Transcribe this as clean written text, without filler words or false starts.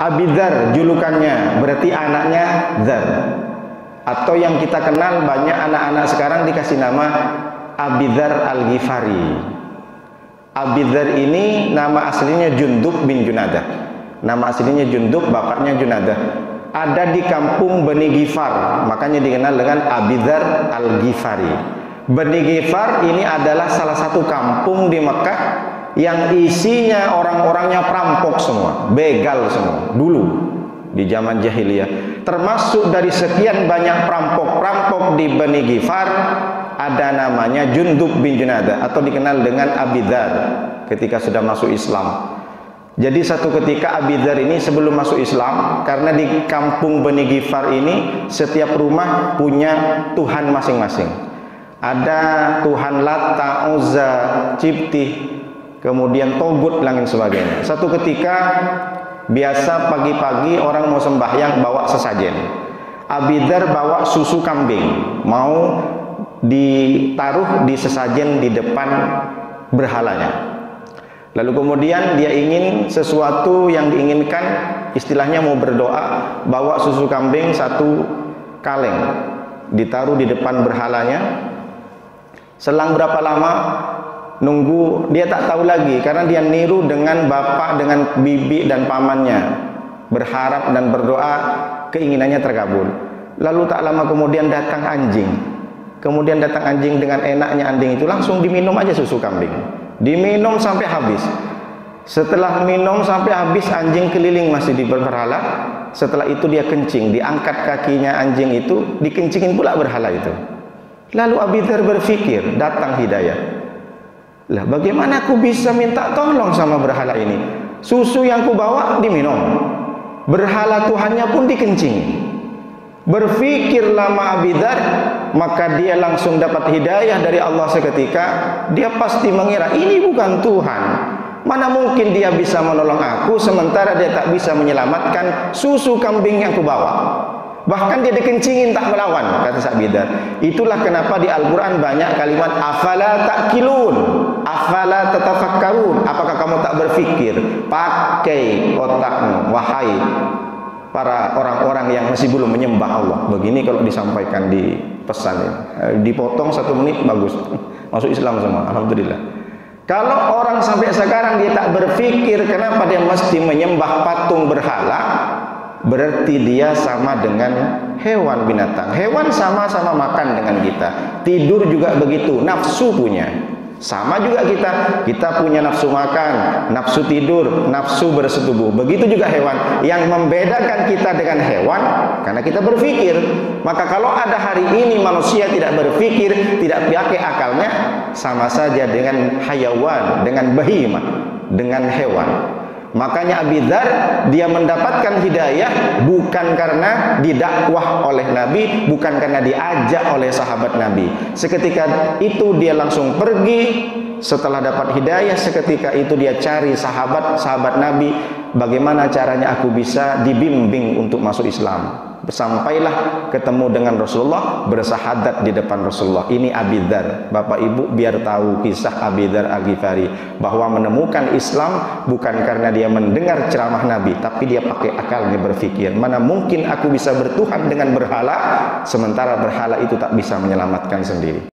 Abi Dzar julukannya, berarti anaknya Dzar. Atau yang kita kenal banyak anak-anak sekarang dikasih nama Abi Dzar Al-Ghifari. Abi Dzar ini nama aslinya Jundub bin Junadah. Nama aslinya Jundub, bapaknya Junadah. Ada di kampung Bani Ghifar, makanya dikenal dengan Abi Dzar Al-Ghifari. Bani Ghifar ini adalah salah satu kampung di Mekah yang isinya orang-orangnya perampok semua, begal semua dulu di zaman jahiliyah. Termasuk dari sekian banyak perampok-perampok di Bani Ghifar ada namanya Jundub bin Junadah atau dikenal dengan Abi Dzar ketika sudah masuk Islam. Jadi satu ketika Abi Dzar ini sebelum masuk Islam, karena di kampung Bani Ghifar ini setiap rumah punya Tuhan masing-masing. Ada Tuhan Lata, Uzza, Cipti, kemudian Togut, dan sebagainya. Satu ketika biasa pagi-pagi orang mau sembahyang bawa sesajen. Abi Dzar bawa susu kambing, mau ditaruh di sesajen di depan berhalanya. Lalu kemudian dia ingin sesuatu yang diinginkan, istilahnya mau berdoa, bawa susu kambing satu kaleng, ditaruh di depan berhalanya. Selang berapa lama, nunggu, dia tak tahu lagi, karena dia niru dengan bapak, dengan bibi dan pamannya, berharap dan berdoa, keinginannya terkabul. Lalu tak lama kemudian datang anjing. Kemudian datang anjing, dengan enaknya anjing itu langsung diminum aja susu kambing. Diminum sampai habis. Setelah minum sampai habis, anjing keliling masih di berhala. Setelah itu dia kencing, diangkat kakinya anjing itu, dikencingin pula berhala itu. Lalu Abi Dzar berpikir, datang hidayah. Lah bagaimana aku bisa minta tolong sama berhala ini? Susu yang ku bawa diminum, berhala Tuhannya pun dikencing. Berpikir lama Abi Dzar, maka dia langsung dapat hidayah dari Allah seketika. Dia pasti mengira ini bukan Tuhan. Mana mungkin dia bisa menolong aku sementara dia tak bisa menyelamatkan susu kambing yang kubawa. Bahkan dia dikencingin tak melawan, kata Abi Dzar. Itulah kenapa di Al-Quran banyak kalimat afala ta'qilun, afala tatafakkarun. Apakah kamu tak berpikir? Pakai otakmu, wahai para orang-orang yang masih belum menyembah Allah. Begini kalau disampaikan di pesan ini, dipotong 1 menit bagus, masuk Islam semua, alhamdulillah. Kalau orang sampai sekarang dia tak berpikir kenapa dia mesti menyembah patung berhala, berarti dia sama dengan hewan binatang. Hewan sama-sama makan dengan kita, tidur juga begitu, nafsu punya. Sama juga kita punya nafsu makan, nafsu tidur, nafsu bersetubuh. Begitu juga hewan. Yang membedakan kita dengan hewan karena kita berpikir. Maka kalau ada hari ini manusia tidak berpikir, tidak pakai akalnya, sama saja dengan hayawan, dengan bahimah, dengan hewan. Makanya Abi Dzar dia mendapatkan hidayah bukan karena didakwah oleh Nabi, bukan karena diajak oleh sahabat Nabi. Seketika itu dia langsung pergi. Setelah dapat hidayah, seketika itu dia cari sahabat-sahabat Nabi. Bagaimana caranya aku bisa dibimbing untuk masuk Islam? Sampailah ketemu dengan Rasulullah, bersahadat di depan Rasulullah. Ini Abi Dzar. Bapak Ibu biar tahu kisah Abi Dzar Al-Ghifari, bahwa menemukan Islam bukan karena dia mendengar ceramah Nabi, tapi dia pakai akalnya berpikir, mana mungkin aku bisa bertuhan dengan berhala sementara berhala itu tak bisa menyelamatkan sendiri.